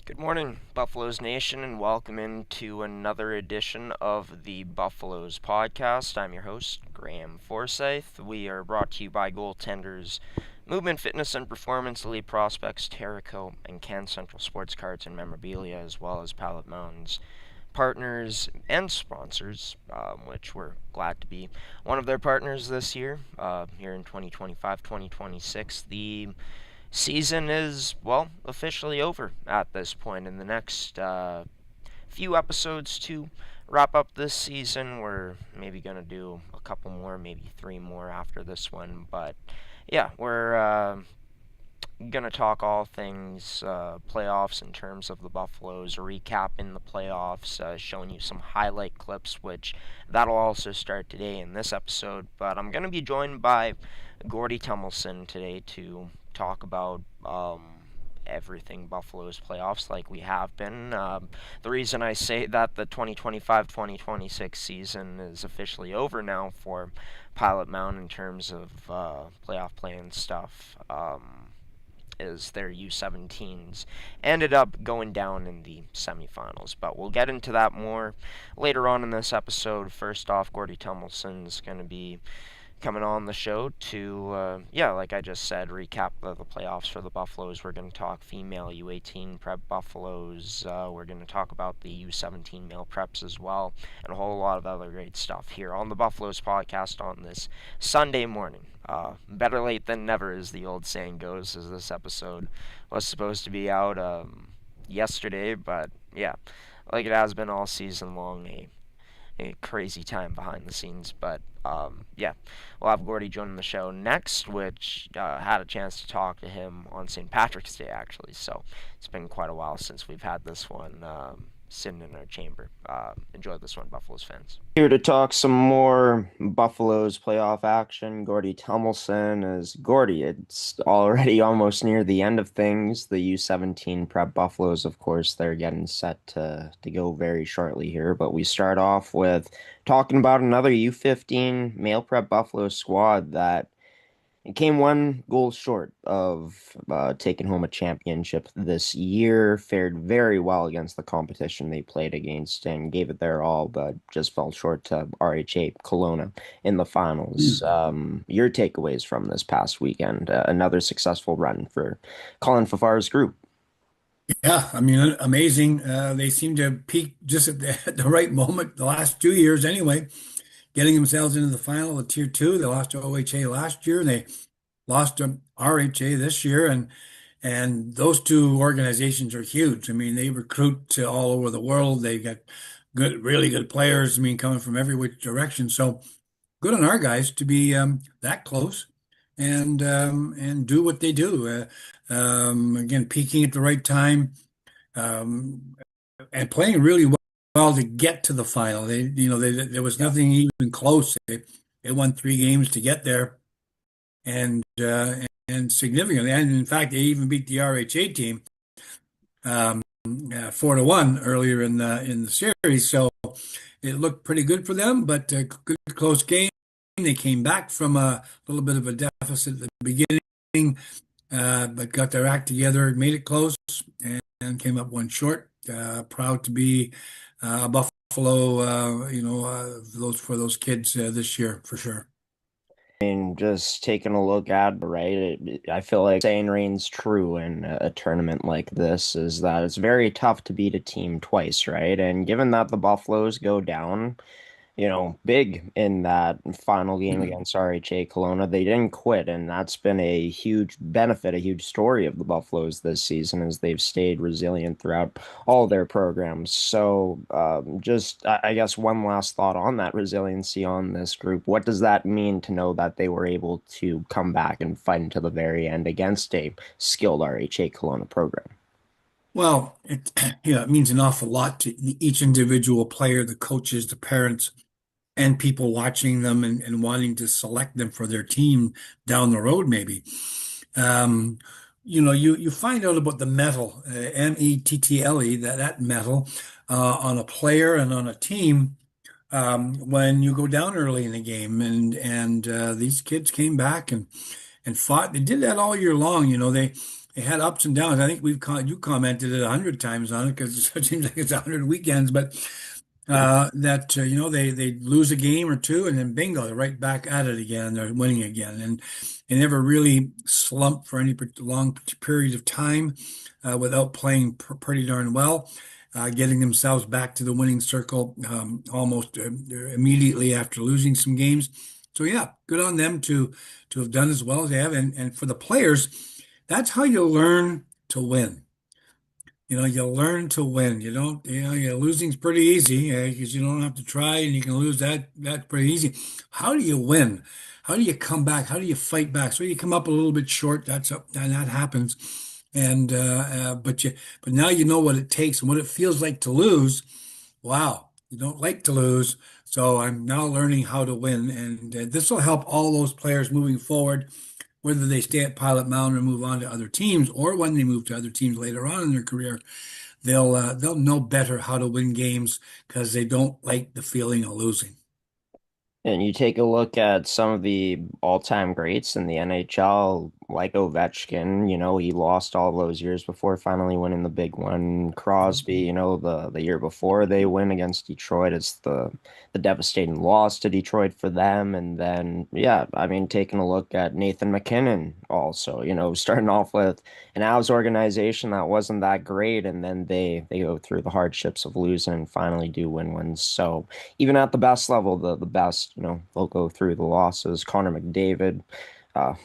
Good morning, Buffaloes Nation, and welcome into another edition of the Buffaloes podcast. I'm your host, Graham Forsyth. We are brought to you by goaltenders Movement Fitness and Performance Elite Prospects, Terrico, and Can Central Sports Cards and Memorabilia, as well as Pallet Mountain's partners and sponsors, which we're glad to be one of their partners this year, here in 2025-2026. The season is, well, officially over at this point. In the next few episodes to wrap up this season, we're maybe going to do a couple more, maybe three more after this one. But yeah, we're going to talk all things playoffs in terms of the Buffaloes, recapping the playoffs, showing you some highlight clips, which that'll also start today in this episode. But I'm going to be joined by Gordy Tummelson today to talk about everything Buffaloes playoffs like we have been. The reason I say that the 2025-2026 season is officially over now for Pilot Mountain in terms of playoff play and stuff is their U17s ended up going down in the semifinals. But we'll get into that more later on in this episode. First off, Gordy Tummelson's going to be coming on the show to, like I just said, recap the playoffs for the Buffaloes. We're going to talk female U18 prep Buffaloes. We're going to talk about the U17 male preps as well, and a whole lot of other great stuff here on the Buffaloes podcast on this Sunday morning. Better late than never, as the old saying goes, as this episode was supposed to be out yesterday, but yeah, like it has been all season long, a crazy time behind the scenes. But we'll have Gordy joining the show next, which had a chance to talk to him on St. Patrick's Day, actually. So it's been quite a while since we've had this one sitting in our chamber. Enjoy this one, Buffaloes fans. Here to talk some more Buffaloes playoff action, Gordy Tummelson. Is Gordy, it's already almost near the end of things. The U17 prep Buffaloes, of course, they're getting set to go very shortly here. But we start off with talking about another U15 male prep Buffalo squad that it came one goal short of taking home a championship this year. Fared very well against the competition they played against and gave it their all, but just fell short to RHA Kelowna in the finals. Your takeaways from this past weekend? Another successful run for Colin Fafar's group. Yeah, I mean, amazing. They seem to peak just at the right moment, the last 2 years anyway, getting themselves into the final of Tier 2. They lost to OHA last year, and they lost to RHA this year, and those two organizations are huge. I mean, they recruit to all over the world. They got really good players. I mean, coming from every which direction. So good on our guys to be that close and do what they do. Again, peaking at the right time, um, and playing really well to get to the final. There was nothing even close. They won 3 games to get there, and significantly. And in fact, they even beat the RHA team 4-1 earlier in the series. So it looked pretty good for them, but a good close game. They came back from a little bit of a deficit at the beginning, but got their act together, made it close, and came up one short. Proud to be a Buffalo, for those kids this year for sure. And just taking a look at, right, I feel like saying reigns true in a tournament like this is that it's very tough to beat a team twice, right? And given that the Buffaloes go down, big in that final game against RHA Kelowna. They didn't quit, and that's been a huge benefit, a huge story of the Buffaloes this season as they've stayed resilient throughout all their programs. So, I guess one last thought on that resiliency on this group. What does that mean to know that they were able to come back and fight until the very end against a skilled RHA Kelowna program? Well, it means an awful lot to each individual player, the coaches, the parents, and people watching them and wanting to select them for their team down the road, maybe. Um, you find out about the metal, METTLE, that metal, on a player and on a team, when you go down early in the game. And these kids came back and fought. They did that all year long. They it had ups and downs. I think you commented it 100 times on it because it seems like it's 100 weekends, but that they lose a game or two and then bingo, they're right back at it again. They're winning again, and they never really slump for any long period of time without playing pretty darn well. Getting themselves back to the winning circle almost immediately after losing some games. So yeah, good on them to have done as well as they have. And for the players, that's how you learn to win. You learn to win. Losing's pretty easy because you don't have to try and you can lose that's pretty easy. How do you win? How do you come back? How do you fight back? So you come up a little bit short. And that happens. And but now you know what it takes and what it feels like to lose. Wow, you don't like to lose. So I'm now learning how to win, and this will help all those players moving forward, whether they stay at Pilot Mountain or move on to other teams, or when they move to other teams later on in their career, they'll know better how to win games because they don't like the feeling of losing. And you take a look at some of the all-time greats in the NHL, like Ovechkin, he lost all those years before finally winning the big one. Crosby, the year before they win against Detroit, it's the devastating loss to Detroit for them. And then, yeah, I mean, taking a look at Nathan MacKinnon also, starting off with an Avs organization that wasn't that great, and then they go through the hardships of losing and finally do win ones. So even at the best level, the best, they'll go through the losses. Connor McDavid,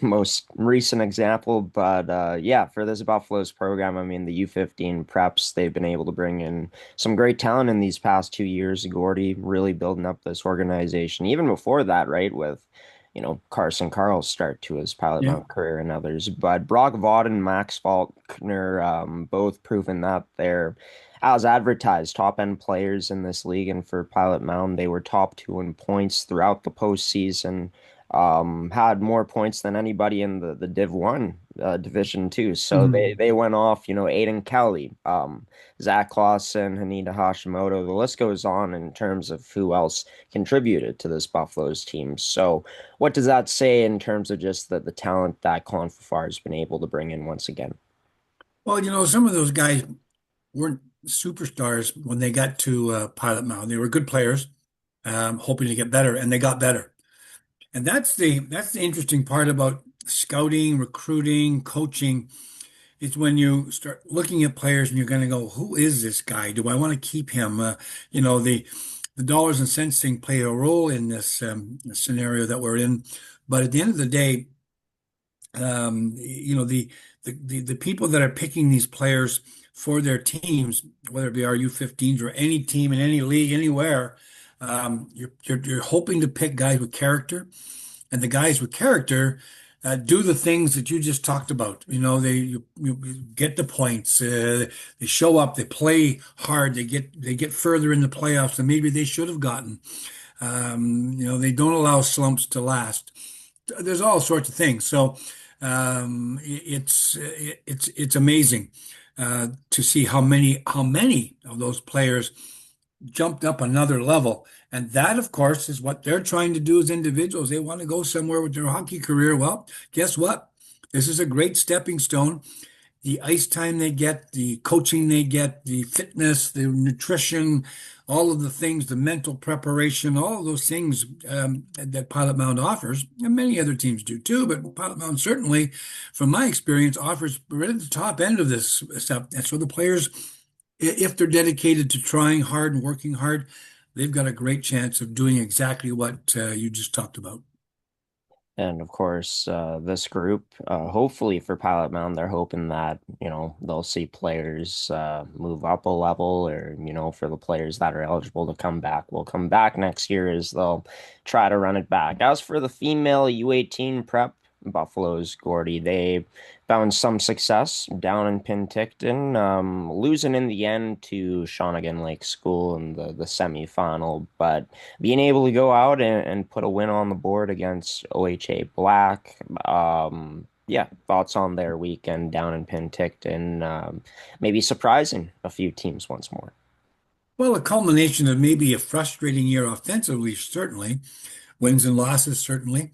most recent example, but yeah, for this Buffaloes program, I mean, the U15 preps, they've been able to bring in some great talent in these past 2 years. Gordy really building up this organization. Even before that, right, with Carson Carl's start to his Pilot Yeah. Mount career and others. But Brock Vaughn and Max Faulkner both proven that they're, as advertised, top end players in this league. And for Pilot Mountain, they were top two in points throughout the postseason. Had more points than anybody in the Div 1 Division 2. So they, Mhm. they went off, Aiden Kelly, Zach Clausen, Hanita Hashimoto. The list goes on in terms of who else contributed to this Buffaloes team. So what does that say in terms of just the talent that Colin Fafard has been able to bring in once again? Well, some of those guys weren't superstars when they got to Pilot Mountain. They were good players, hoping to get better, and they got better. And that's the interesting part about scouting, recruiting, coaching. It's when you start looking at players and you're going to go, who is this guy? Do I want to keep him? The dollars and cents thing play a role in this scenario that we're in. But at the end of the day, the people that are picking these players for their teams, whether it be our U15s or any team in any league, anywhere, you're hoping to pick guys with character, and the guys with character do the things that you just talked about. You get the points, they show up, they play hard, they get further in the playoffs than maybe they should have gotten. They don't allow slumps to last. There's all sorts of things. So it's amazing to see how many of those players jumped up another level. And that, of course, is what they're trying to do as individuals. They want to go somewhere with their hockey career. Well, guess what? This is a great stepping stone. The ice time they get, the coaching they get, the fitness, the nutrition, all of the things, the mental preparation, all of those things that Pilot Mound offers, and many other teams do too, but Pilot Mound certainly, from my experience, offers right at the top end of this stuff. And so the players, if they're dedicated to trying hard and working hard, they've got a great chance of doing exactly what you just talked about. And of course, this group, hopefully for Pilot Mountain, they're hoping that, they'll see players move up a level or, for the players that are eligible to come back will come back next year as they'll try to run it back. As for the female U18 prep, Buffalo's Gordy, they found some success down in Penticton, losing in the end to Shawnigan Lake School in the semifinal, but being able to go out and put a win on the board against OHA Black. Yeah, thoughts on their weekend down in Penticton, maybe surprising a few teams once more. Well, a culmination of maybe a frustrating year offensively, certainly, wins and losses, certainly.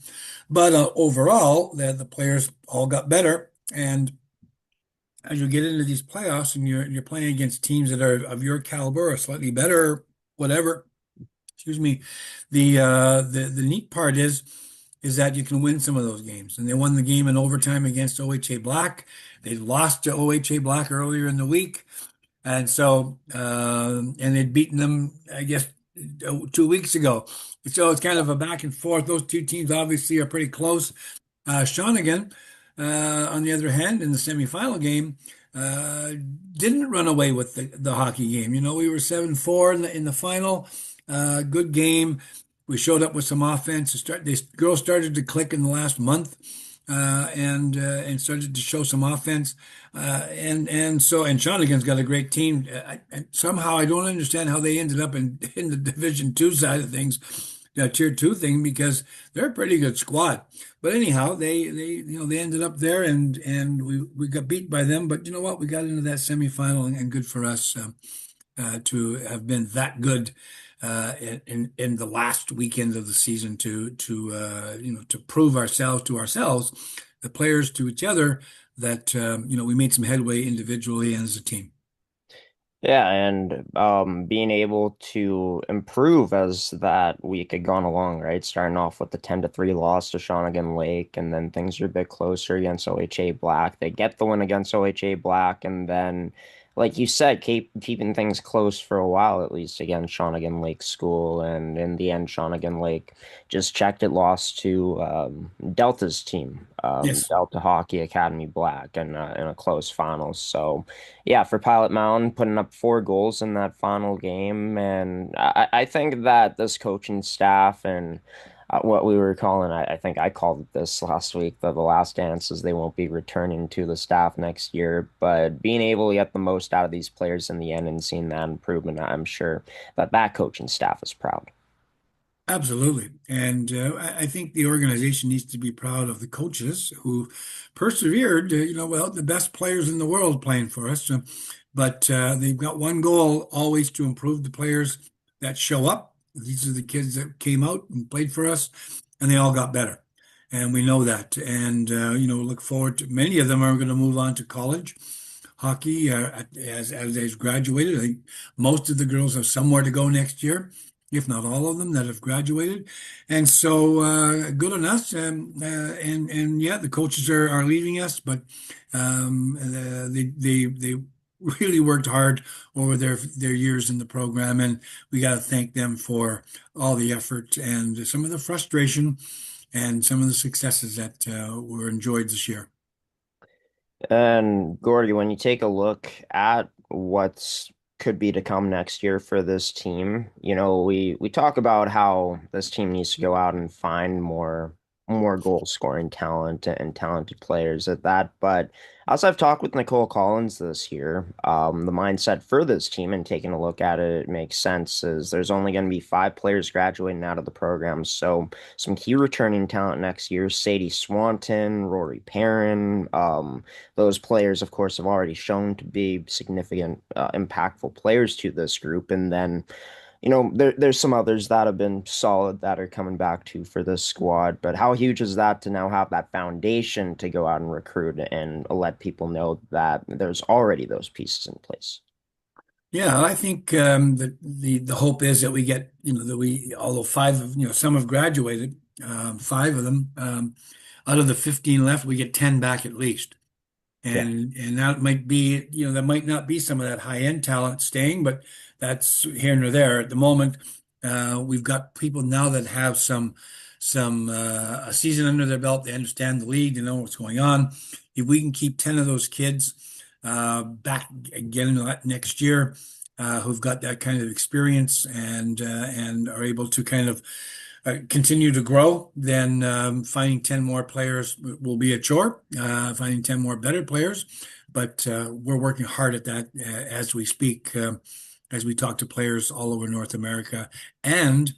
But overall, the players all got better. And as you get into these playoffs and you're playing against teams that are of your caliber or slightly better, whatever. Excuse me. The neat part is that you can win some of those games. And they won the game in overtime against OHA Black. They lost to OHA Black earlier in the week. And so, and they'd beaten them, I guess, 2 weeks ago. So it's kind of a back and forth. Those two teams obviously are pretty close. Shawnigan, on the other hand, in the semifinal game, uh, didn't run away with the hockey game. You know, we were 7-4 in the final. Good game. We showed up with some offense. These girls started to click in the last month, and started to show some offense. And Shawnigan's got a great team. Somehow I don't understand how they ended up in the Division Two side of things, Tier Two thing, because they're a pretty good squad. But anyhow, they ended up there, and we got beat by them. But you know what? We got into that semifinal, and good for us to have been that good in the last weekend of the season to prove ourselves to ourselves, the players to each other, that we made some headway individually and as a team. Yeah, and being able to improve as that week had gone along, right? Starting off with the 10-3 loss to Shawnigan Lake, and then things are a bit closer against OHA Black. They get the win against OHA Black, and then, like you said, keeping things close for a while, at least against Shawnigan Lake School. And in the end, Shawnigan Lake just checked it, lost to Delta's team, Yes, Delta Hockey Academy Black, in a close final. So yeah, for Pilot Mountain, putting up 4 goals in that final game. And I think that this coaching staff and what we were calling, I think I called it this last week, the last dance, is they won't be returning to the staff next year. But being able to get the most out of these players in the end and seeing that improvement, I'm sure that that coaching staff is proud. absolutely. And I think the organization needs to be proud of the coaches who persevered. Well, the best players in the world playing for us. But they've got one goal always, to improve the players that show up. These are the kids that came out and played for us, and they all got better. And we know that. And, look forward to many of them are going to move on to college hockey as they've graduated. I think most of the girls have somewhere to go next year, if not all of them that have graduated. And so good on us. And yeah, the coaches are leaving us, but they really worked hard over their years in the program, and we got to thank them for all the effort and some of the frustration and some of the successes that were enjoyed this year. And Gordy, when you take a look at what's could be to come next year for this team, we talk about how this team needs to go out and find more goal scoring talent and talented players at that. But as I've talked with Nicole Collins this year, the mindset for this team and taking a look at it, it makes sense, is there's only going to be 5 players graduating out of the program. So some key returning talent next year: Sadie Swanton, Rory Perrin. Those players, of course, have already shown to be significant, impactful players to this group. And then, there's some others that have been solid that are coming back too for this squad. But how huge is that to now have that foundation to go out and recruit and let people know that there's already those pieces in place? Yeah, I think that the hope is that we get, that we, although five of, some have graduated, 5 of them, out of the 15 left, we get 10 back at least. Yeah. And that might be, that might not be some of that high end talent staying, but that's here and there. At the moment, we've got people now that have some a season under their belt. They understand the league. They know what's going on. If we can keep 10 of those kids back again next year, who've got that kind of experience and are able to kind of continue to grow, then finding 10 more players will be a chore, finding 10 more better players. But we're working hard at that as we speak, as we talk to players all over North America and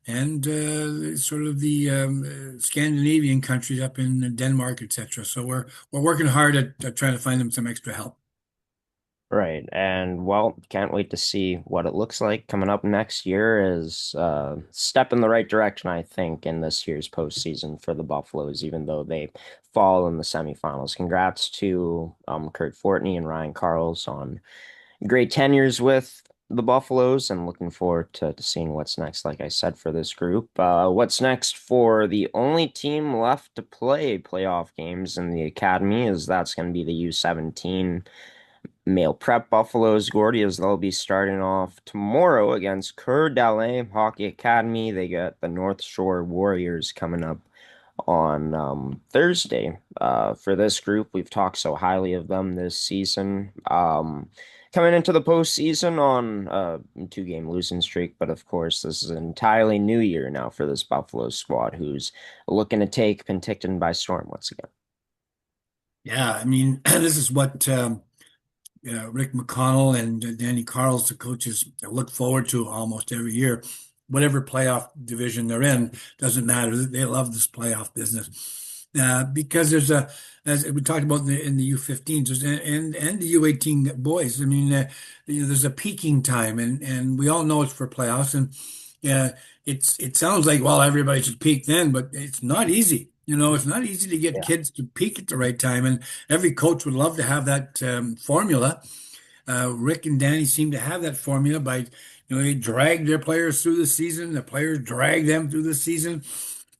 sort of the Scandinavian countries up in Denmark, etc. So we're working hard at trying to find them some extra help. Right. And well, can't wait to see what it looks like coming up next year is step in the right direction, I think, in this year's postseason for the Buffaloes, even though they fall in the semifinals. Congrats to Kurt Fortney and Ryan Carls on great tenures with the Buffaloes and looking forward to seeing what's next, like I said, for this group. What's next for the only team left to play playoff games in the academy is that's going to be the U17 male prep Buffaloes, Gordy, as they'll be starting off tomorrow against Coeur d'Alene Hockey Academy. They got the North Shore Warriors coming up on Thursday. For this group, we've talked so highly of them this season. Coming into the postseason on a two-game losing streak, but of course, this is an entirely new year now for this Buffalo squad, who's looking to take Penticton by storm once again. Yeah, I mean, this is what Rick McConnell and Danny Carls, the coaches, look forward to almost every year. Whatever playoff division they're in, doesn't matter. They love this playoff business because as we talked about in the U15s and the U18 boys. I mean, there's a peaking time, and we all know it's for playoffs. And it sounds like, well, everybody should peak then, but it's not easy. It's not easy to get Yeah. kids to peak at the right time, and every coach would love to have that formula. Rick and Danny seem to have that formula by, they drag their players through the season. The players drag them through the season.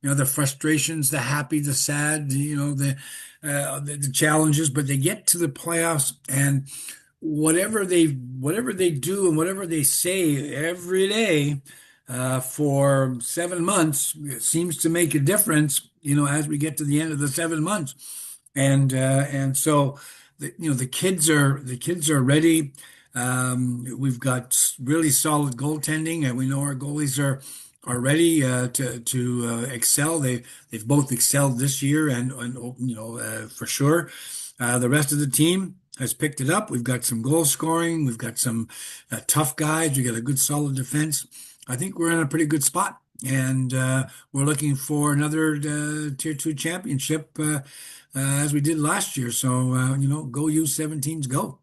The frustrations, the happy, the sad, the challenges, but they get to the playoffs and whatever they do and whatever they say every day for 7 months, it seems to make a difference, as we get to the end of the 7 months. And so the kids are ready. We've got really solid goaltending, and we know our goalies are ready to excel. They've both excelled this year, and for sure, the rest of the team has picked it up. We've got some goal scoring. We've got some tough guys. We got a good solid defense. I think we're in a pretty good spot, and we're looking for another Tier 2 championship as we did last year. So, go U17s, go.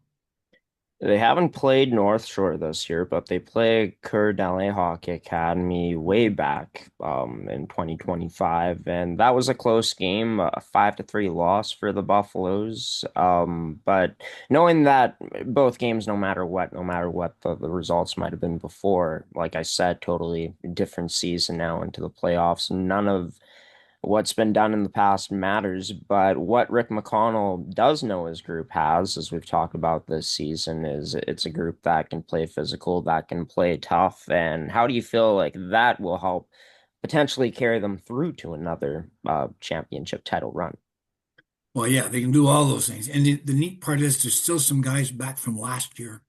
They haven't played North Shore this year, but they played Coeur d'Alene Hockey Academy way back in 2025, and that was a close game, a 5-3 loss for the Buffaloes. But knowing that both games, no matter what the results might have been before, like I said, totally different season now into the playoffs. None of what's been done in the past matters, but what Rick McConnell does know his group has, as we've talked about this season, is it's a group that can play physical, that can play tough. And how do you feel like that will help potentially carry them through to another championship title run? Well, yeah, they can do all those things. And the neat part is there's still some guys back from last year,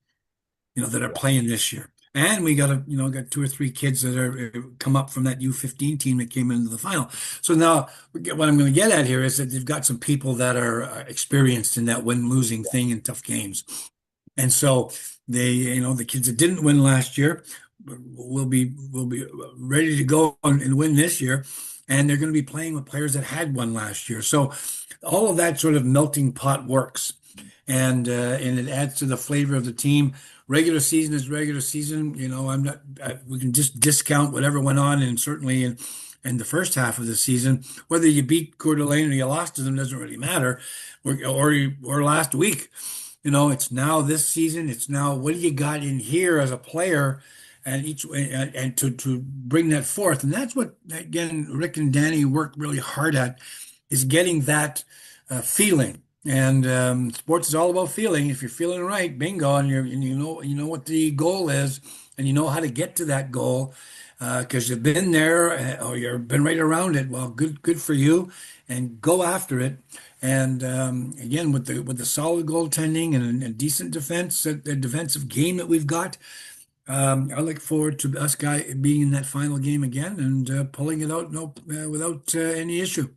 that are playing this year. And we got two or three kids that are come up from that U15 team that came into the final. So now what I'm going to get at here is that they've got some people that are experienced in that win-losing thing in tough games. And so the kids that didn't win last year will be ready to go and win this year. And they're going to be playing with players that had won last year. So all of that sort of melting pot works, and it adds to the flavor of the team. Regular season is regular season. I'm not. We can just discount whatever went on, and certainly in the first half of the season, whether you beat Coeur d'Alene or you lost to them doesn't really matter, or last week. It's now this season. It's now what do you got in here as a player, and to bring that forth. And that's what again Rick and Danny worked really hard at, is getting that feeling. And sports is all about feeling. If you're feeling right, bingo, and you know what the goal is, and you know how to get to that goal, because you've been there or you've been right around it. Well, good for you, and go after it. And again, with the solid goaltending and a decent defense, the defensive game that we've got, I look forward to us guy being in that final game again and pulling it out no without any issue.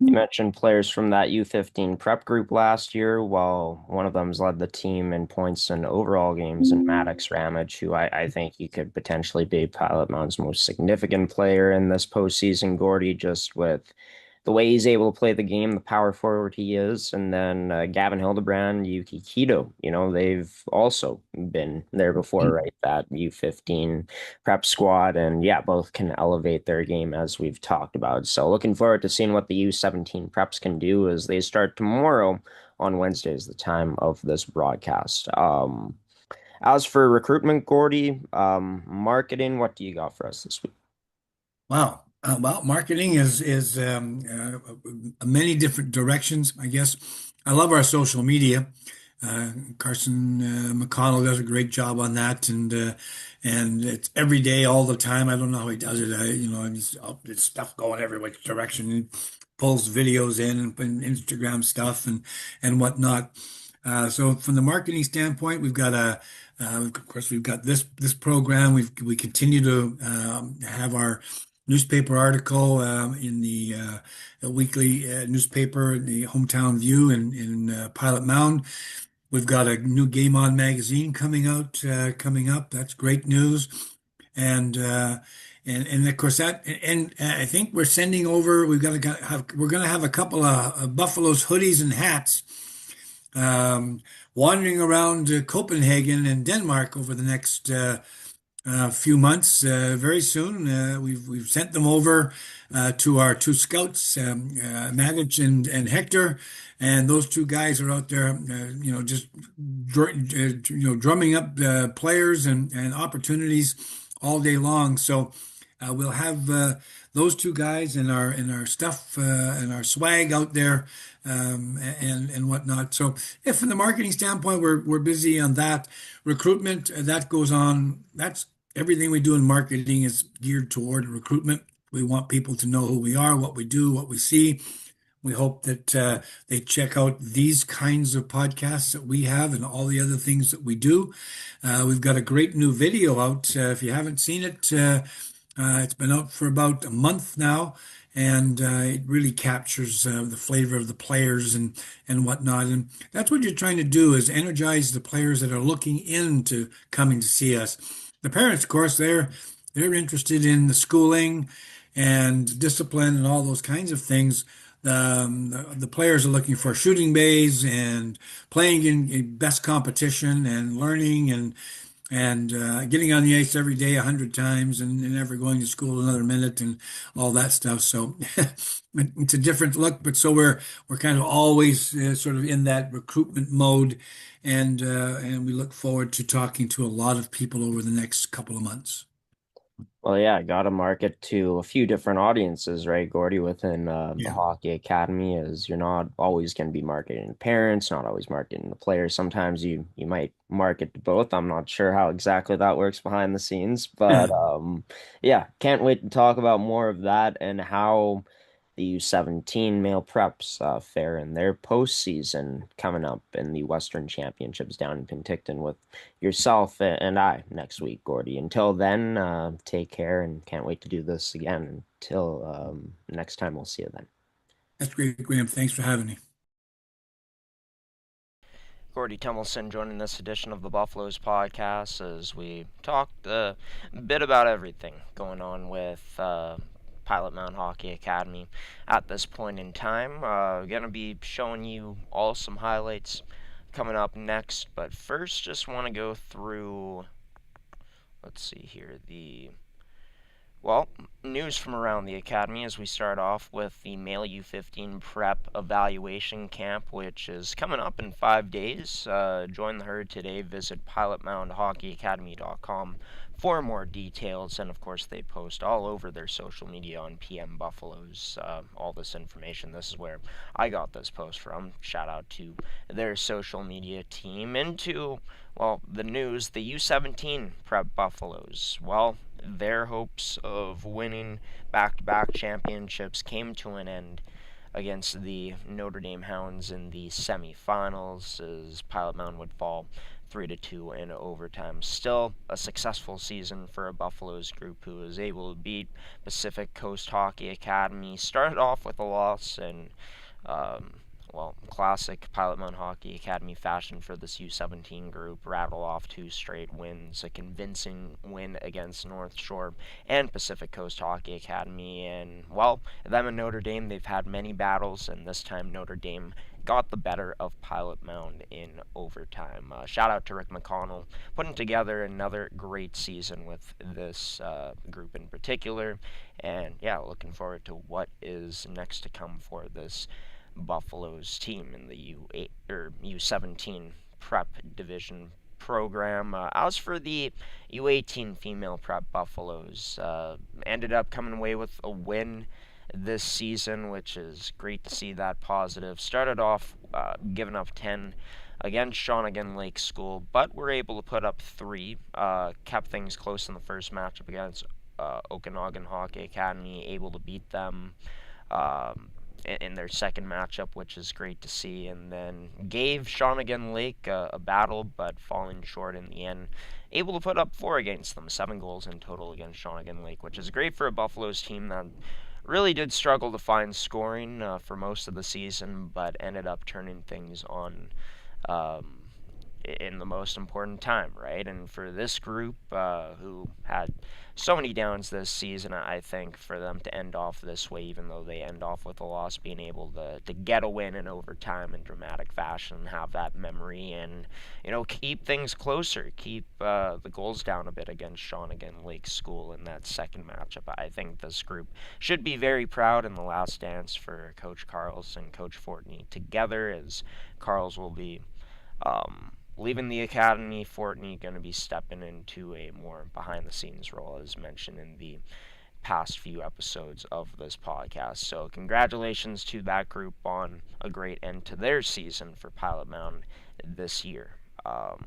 You mentioned players from that U15 prep group last year, while one of them's led the team in points and overall games, and Maddox Ramage, who I think he could potentially be Pilot Mountain's most significant player in this postseason, Gordy, just with the way he's able to play the game, the power forward he is, and then Gavin Hildebrand, Yuki Kito, they've also been there before, right? That U15 prep squad, and yeah, both can elevate their game as we've talked about. So looking forward to seeing what the U17 preps can do as they start tomorrow on Wednesday is the time of this broadcast. As for recruitment, Gordy, marketing, what do you got for us this week? Wow. Well, marketing is many different directions, I guess. I love our social media. Carson McConnell does a great job on that, and it's every day, all the time. I don't know how he does it. It's stuff going every which direction. He pulls videos in and Instagram stuff and whatnot. So from the marketing standpoint, we've got of course, we've got this program. We continue to have our newspaper article in the weekly newspaper, the Hometown View in Pilot Mound. We've got a new Game On magazine coming up. That's great news. And and of course I think we're sending over. We're going to have a couple of Buffalo's hoodies and hats wandering around Copenhagen and Denmark over the next few months. Very soon, we've sent them over to our two scouts, Magic and Hector, and those two guys are out there, just drumming up players and opportunities all day long. So we'll have those two guys and our stuff and our swag out there and whatnot. So, if from the marketing standpoint, we're busy on that. Recruitment that goes on. That's everything we do in marketing is geared toward recruitment. We want people to know who we are, what we do, what we see. We hope that they check out these kinds of podcasts that we have and all the other things that we do. We've got a great new video out. If you haven't seen it, it's been out for about a month now, and it really captures the flavor of the players and whatnot. And that's what you're trying to do is energize the players that are looking into coming to see us. The parents, of course, they're interested in the schooling and discipline and all those kinds of things. The players are looking for shooting bays and playing in best competition and learning and getting on the ice every day 100 times and never going to school another minute and all that stuff. So it's a different look, but so we're kind of always sort of in that recruitment mode, and we look forward to talking to a lot of people over the next couple of months. Well, yeah, got to market to a few different audiences, right, Gordy, within the Yeah. Hockey Academy, as you're not always going to be marketing to parents, not always marketing to players. Sometimes you might market to both. I'm not sure how exactly that works behind the scenes, but yeah, can't wait to talk about more of that and how the U17 male preps fare in their postseason coming up in the Western Championships down in Penticton with yourself and I next week, Gordy. Until then, take care and can't wait to do this again. Until next time, we'll see you then. That's great, Graham. Thanks for having me. Gordy Tummelson joining this edition of the Buffaloes podcast as we talked a bit about everything going on with Pilot Mound Hockey Academy at this point in time. Going to be showing you all some highlights coming up next, but first just want to go through, let's see here, news from around the Academy as we start off with the male U15 prep evaluation camp, which is coming up in 5 days. Join the herd today. Visit pilotmoundhockeyacademy.com for more details. And of course, they post all over their social media on PM Buffaloes all this information. This is where I got this post from. Shout out to their social media team. Into, well, the news, the U17 prep Buffaloes. Well, their hopes of winning back-to-back championships came to an end against the Notre Dame Hounds in the semifinals as Pilot Mound would fall 3-2 in overtime. Still a successful season for a Buffaloes group who was able to beat Pacific Coast Hockey Academy. Started off with a loss and classic Pilot Mountain Hockey Academy fashion for this U17 group, rattle off 2 straight wins, a convincing win against North Shore and Pacific Coast Hockey Academy. And, them and Notre Dame, they've had many battles, and this time Notre Dame got the better of Pilot Mound in overtime. Shout out to Rick McConnell, putting together another great season with this group in particular. And yeah, looking forward to what is next to come for this Buffaloes team in the U8 or U17 prep division program. As for the U18 female prep Buffaloes, ended up coming away with a win this season, which is great to see that positive. Started off giving up 10 against Shawnigan Lake School, but were able to put up 3. Kept things close in the first matchup against Okanagan Hockey Academy, able to beat them in their second matchup, which is great to see, and then gave Shawnigan Lake a battle, but falling short in the end. Able to put up 4 against them, 7 goals in total against Shawnigan Lake, which is great for a Buffaloes team that really did struggle to find scoring for most of the season, but ended up turning things on um, in the most important time, right? And for this group, who had so many downs this season, I think for them to end off this way, even though they end off with a loss, being able to get a win in overtime in dramatic fashion, have that memory, and keep things closer, keep the goals down a bit against Shawnigan Lake School in that second matchup. I think this group should be very proud in the last dance for Coach Carls and Coach Fortney together, as Carls will be leaving the academy. Fortney going to be stepping into a more behind-the-scenes role, as mentioned in the past few episodes of this podcast. So congratulations to that group on a great end to their season for Pilot Mountain this year.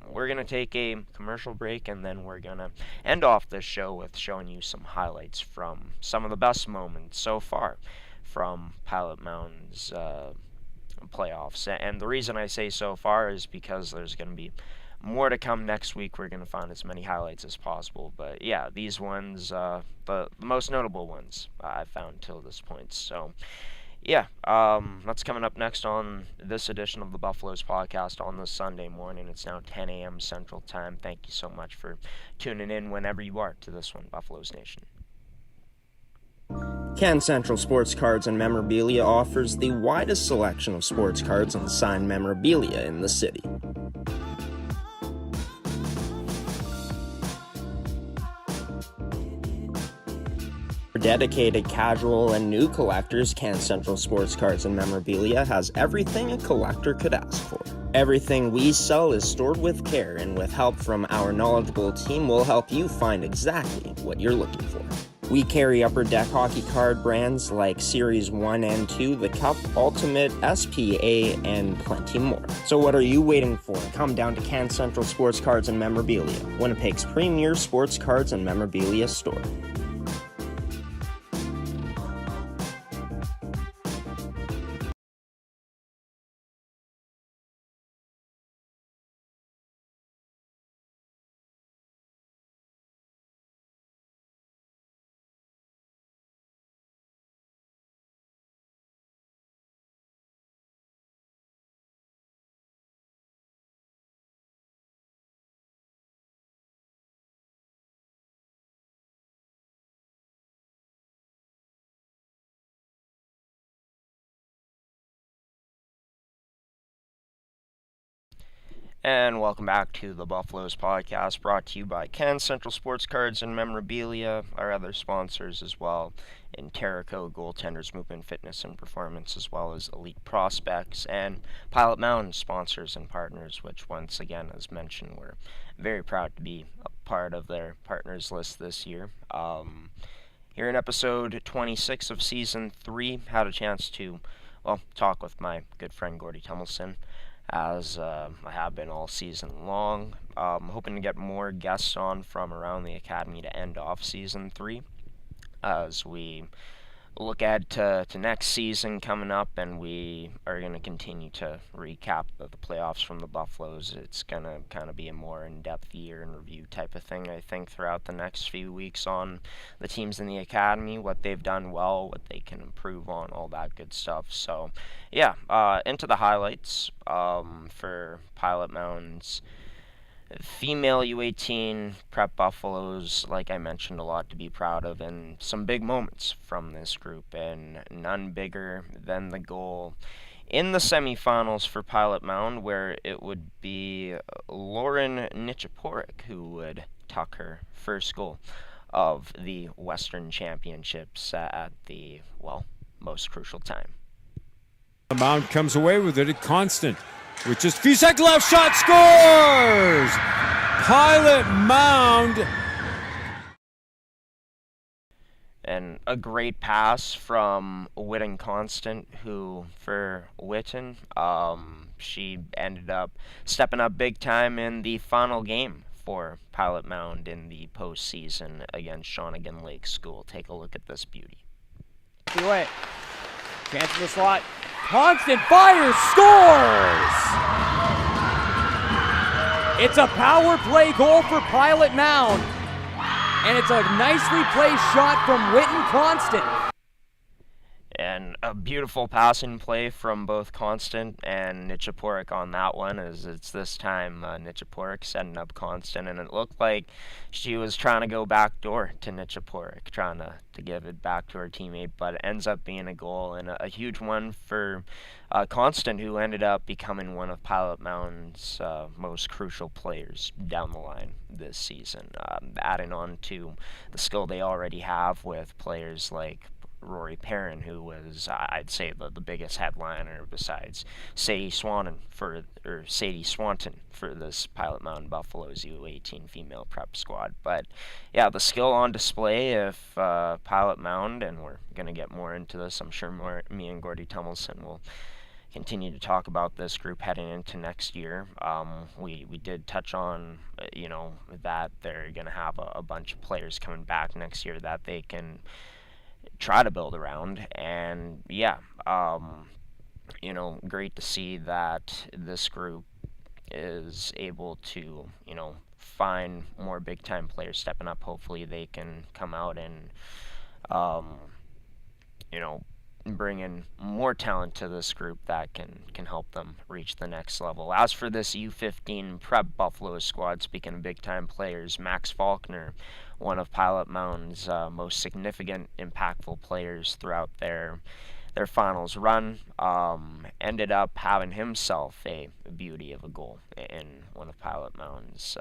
We're going to take a commercial break, and then we're going to end off this show with showing you some highlights from some of the best moments so far from Pilot Mountain's playoffs. And the reason I say so far is because there's going to be more to come next week. We're going to find as many highlights as possible. But yeah, these ones, the most notable ones I've found till this point. So yeah, that's coming up next on this edition of the Buffaloes podcast on this Sunday morning. It's now 10 a.m. Central Time. Thank you so much for tuning in whenever you are to this one, Buffaloes Nation. Can Central Sports Cards and Memorabilia offers the widest selection of sports cards and signed memorabilia in the city. For dedicated casual and new collectors, Can Central Sports Cards and Memorabilia has everything a collector could ask for. Everything we sell is stored with care, and with help from our knowledgeable team, we'll help you find exactly what you're looking for. We carry Upper Deck hockey card brands like Series 1 and 2, The Cup, Ultimate, SPA, and plenty more. So what are you waiting for? Come down to Can Central Sports Cards and Memorabilia, Winnipeg's premier sports cards and memorabilia store. And welcome back to the Buffaloes podcast, brought to you by Can Central Sports Cards and Memorabilia, our other sponsors as well, in Terrico, Goaltenders Movement, Fitness, and Performance, as well as Elite Prospects, and Pilot Mountain sponsors and partners, which once again, as mentioned, we're very proud to be a part of their partners list this year. Here in episode 26 of season 3, had a chance to, talk with my good friend Gordy Tummelson, as I have been all season long. Hoping to get more guests on from around the academy to end off season 3, as we look ahead to next season coming up, and we are going to continue to recap the playoffs from the Buffaloes. It's going to kind of be a more in-depth year in review type of thing, I think, throughout the next few weeks on the teams in the academy, what they've done well, what they can improve on, all that good stuff. So, yeah, into the highlights for Pilot Mountain's female U18 Prep Buffaloes. Like I mentioned, a lot to be proud of, and some big moments from this group, and none bigger than the goal in the semifinals for Pilot Mound, where it would be Lauren Nichaporik who would tuck her first goal of the Western Championships at the, well, most crucial time. The Mound comes away with it at Constant, with just a few seconds left. Shot, scores! Pilot Mound. And a great pass from Witten Constant, who, for Witten, she ended up stepping up big time in the final game for Pilot Mound in the postseason against Shawnigan Lake School. Take a look at this beauty. Away. Chance in the slot. Constant fires, scores! It's a power play goal for Pilot Mound. And it's a nicely placed shot from Witten Constant. And a beautiful passing play from both Constant and Nichaporik on that one, as it's this time Nichaporik setting up Constant, and it looked like she was trying to go backdoor to Nichaporik, trying to give it back to her teammate, but it ends up being a goal, and a huge one for Constant, who ended up becoming one of Pilot Mountain's most crucial players down the line this season, adding on to the skill they already have with players like Rory Perrin, who was, I'd say, the biggest headliner besides Sadie Swanton for this Pilot Mountain Buffaloes U18 female prep squad. But yeah, the skill on display if Pilot Mound, and we're gonna get more into this, I'm sure me and Gordy Tummelson will continue to talk about this group heading into next year. We did touch on, that they're going to have a bunch of players coming back next year that they can try to build around. And yeah, great to see that this group is able to, find more big-time players stepping up. Hopefully they can come out and, bring in more talent to this group that can help them reach the next level. As for this U15 Prep Buffalo squad, speaking of big-time players, Max Faulkner, one of Pilot Mountain's most significant, impactful players throughout their finals run, ended up having himself a beauty of a goal in one of Pilot Mountain's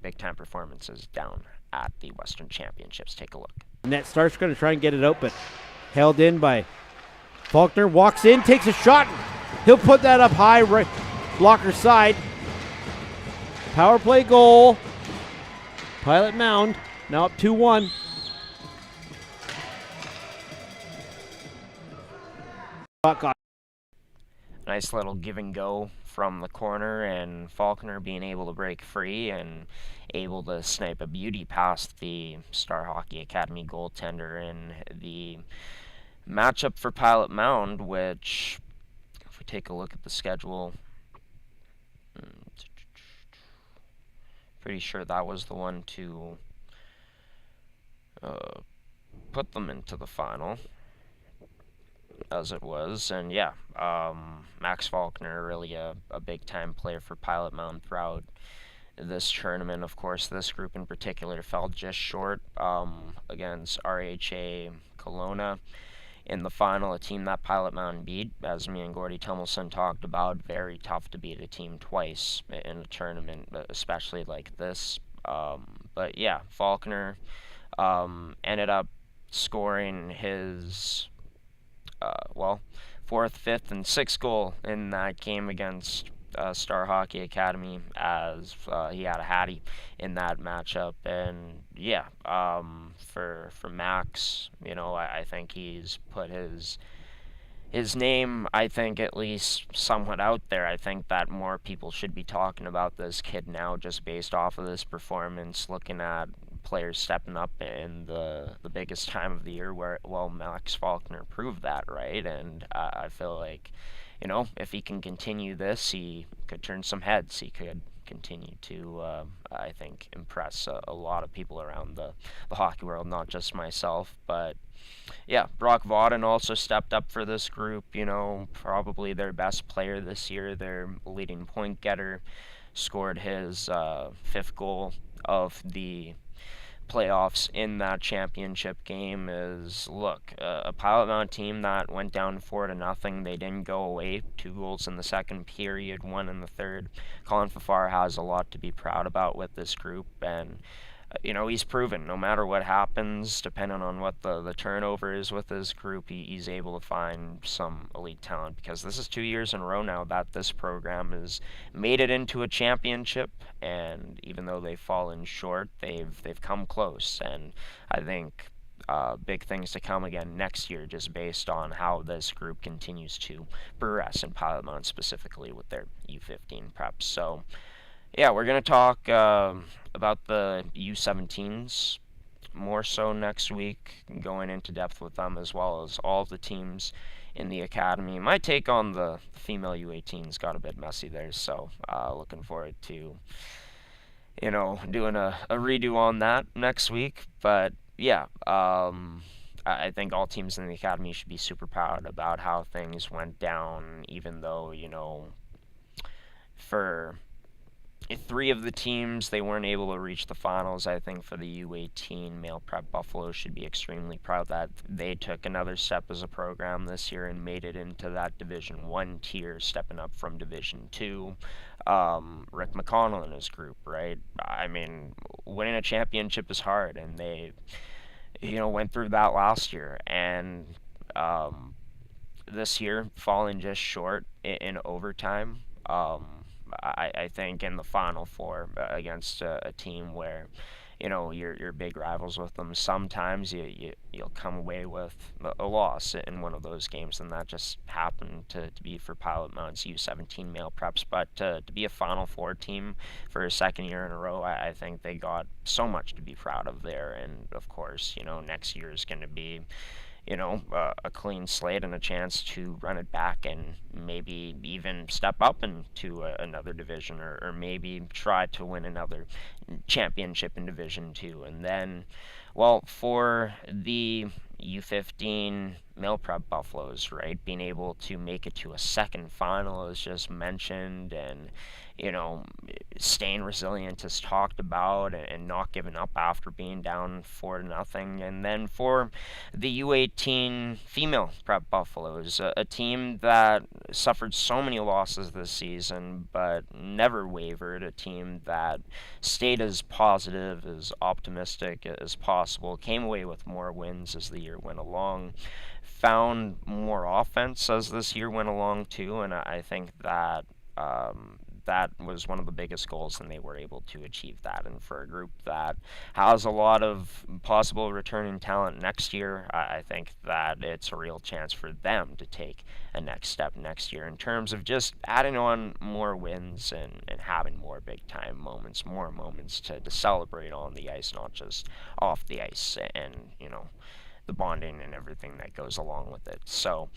big-time performances down at the Western Championships. Take a look. Net Stark's going to try and get it out, but held in by Faulkner. Walks in, takes a shot. He'll put that up high, right blocker side. Power play goal. Pilot Mound now up 2-1. Nice little give and go from the corner, and Faulkner being able to break free and able to snipe a beauty past the Star Hockey Academy goaltender in the matchup for Pilot Mound, which, if we take a look at the schedule, pretty sure that was the one to put them into the final, as it was. And yeah, Max Faulkner, really a big-time player for Pilot Mound throughout this tournament. Of course, this group in particular fell just short against RHA Kelowna in the final, a team that Pilot Mountain beat, as me and Gordy Tummelson talked about. Very tough to beat a team twice in a tournament, especially like this. But yeah, Faulkner ended up scoring his fourth, fifth, and sixth goal in that game against Star Hockey Academy, as he had a hattie in that matchup. And yeah, for Max, I think he's put his name, I think, at least somewhat out there. I think that more people should be talking about this kid now, just based off of this performance, looking at players stepping up in the biggest time of the year, where, well, Max Faulkner proved that, right? And I feel like, if he can continue this, he could turn some heads. He could continue to, I think, impress a lot of people around the hockey world, not just myself. But yeah, Brock Vauden also stepped up for this group, probably their best player this year, their leading point getter, scored his fifth goal of the playoffs in that championship game. Is, look, a Pilot Mountain team that went down 4-0. They didn't go away. 2 goals in the second period, 1 in the third. Colin Fafar has a lot to be proud about with this group, and he's proven no matter what happens, depending on what the turnover is with this group, he's able to find some elite talent, because this is 2 years in a row now that this program has made it into a championship, and even though they've fallen short, they've come close. And I think big things to come again next year, just based on how this group continues to progress in Pilot Mountain, specifically with their U15 preps. So yeah, we're going to talk about the U17s more so next week, going into depth with them, as well as all of the teams in the academy. My take on the female U18s got a bit messy there, so looking forward to, doing a redo on that next week. But yeah, I think all teams in the academy should be super proud about how things went down, even though, for 3 of the teams, they weren't able to reach the finals. I think for the U18 male prep, Buffalo should be extremely proud that they took another step as a program this year and made it into that Division 1 tier, stepping up from Division 2. Rick McConnell and his group, right? I mean, winning a championship is hard, and they, went through that last year. And this year, falling just short in overtime. I think in the Final Four against a team where, you're big rivals with them, sometimes you'll come away with a loss in one of those games, and that just happened to be for Pilot Mountain's U17 male preps. But to be a Final Four team for a second year in a row, I think they got so much to be proud of there. And of course, next year is going to be a clean slate and a chance to run it back and maybe even step up into another division, or maybe try to win another championship in Division 2. And then, well, for the U15 male prep Buffaloes, right, being able to make it to a second final, as just mentioned, and staying resilient, as talked about, and not giving up after being down 4-0. And then for the U18 female prep Buffaloes, a team that suffered so many losses this season but never wavered, a team that stayed as positive, as optimistic as possible, came away with more wins as the year went along, found more offense as this year went along too, and I think that that was one of the biggest goals, and they were able to achieve that. And for a group that has a lot of possible returning talent next year, I think that it's a real chance for them to take a next step next year in terms of just adding on more wins and having more big-time moments, more moments to celebrate on the ice, not just off the ice, and, the bonding and everything that goes along with it. So,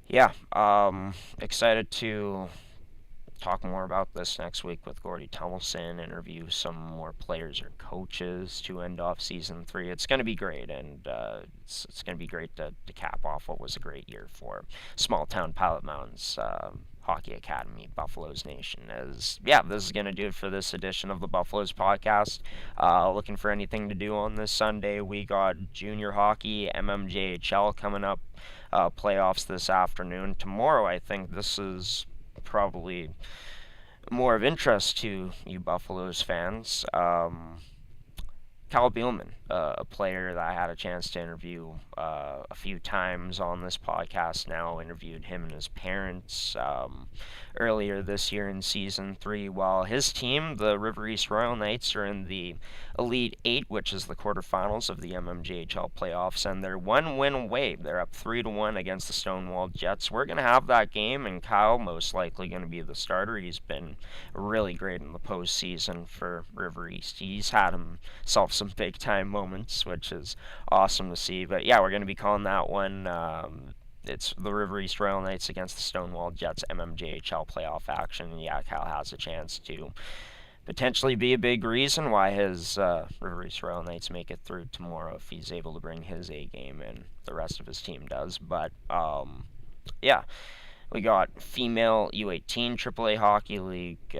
yeah, excited to talk more about this next week with Gordy Tummelson, interview some more players or coaches to end off Season 3. It's going to be great, and it's going to be great to cap off what was a great year for small-town Pilot Mountains Hockey Academy, Buffaloes Nation. This is going to do it for this edition of the Buffaloes podcast. Looking for anything to do on this Sunday. We got junior hockey, MMJHL coming up, playoffs this afternoon. Tomorrow, I think this is probably more of interest to you Buffaloes fans. Cal Bielman a player that I had a chance to interview a few times on this podcast now. Interviewed him and his parents earlier this year in Season 3, while his team, the River East Royal Knights, are in the Elite 8, which is the quarterfinals of the MMJHL playoffs, and they're one win away. They're up 3-1 against the Stonewall Jets. We're going to have that game, and Kyle most likely going to be the starter. He's been really great in the postseason for River East. He's had himself some big-time moments, which is awesome to see. But yeah, we're going to be calling that one. It's the River East Royal Knights against the Stonewall Jets MMJHL playoff action. And yeah, Kyle has a chance to potentially be a big reason why his River East Royal Knights make it through tomorrow if he's able to bring his A game and the rest of his team does. But yeah, we got female U18 AAA Hockey League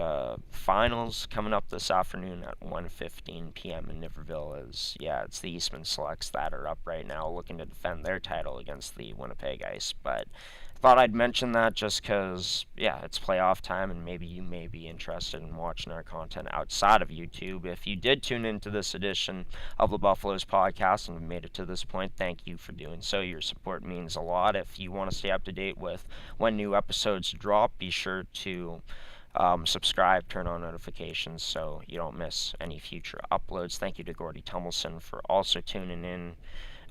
finals coming up this afternoon at 1:15 p.m. in Niverville. It's the Eastman Selects that are up right now looking to defend their title against the Winnipeg Ice. But I thought I'd mention that just because, it's playoff time, and maybe you may be interested in watching our content outside of YouTube. If you did tune into this edition of the Buffaloes podcast and have made it to this point, thank you for doing so. Your support means a lot. If you want to stay up to date with when new episodes drop, be sure to subscribe, turn on notifications so you don't miss any future uploads. Thank you to Gordy Tummelson for also tuning in.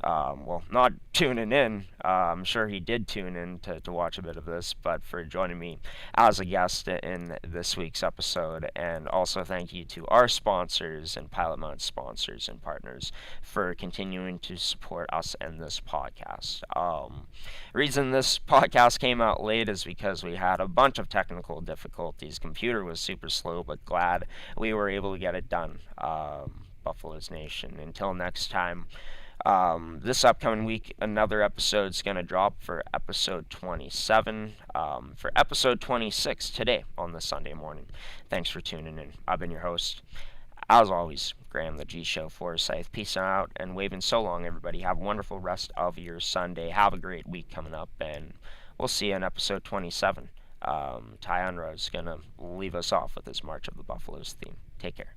Not tuning in. I'm sure he did tune in to watch a bit of this, but for joining me as a guest in this week's episode. And also thank you to our sponsors and Pilot Mount sponsors and partners for continuing to support us and this podcast. Reason this podcast came out late is because we had a bunch of technical difficulties. Computer was super slow, but glad we were able to get it done. Buffaloes Nation. Until next time. This upcoming week, another episode's going to drop for episode 27. For episode 26 today on this Sunday morning. Thanks for tuning in. I've been your host, as always, Graham the G Show Forsyth. Peace out and waving so long, everybody. Have a wonderful rest of your Sunday. Have a great week coming up, and we'll see you in episode 27. Ty Unruh is going to leave us off with his March of the Buffaloes theme. Take care.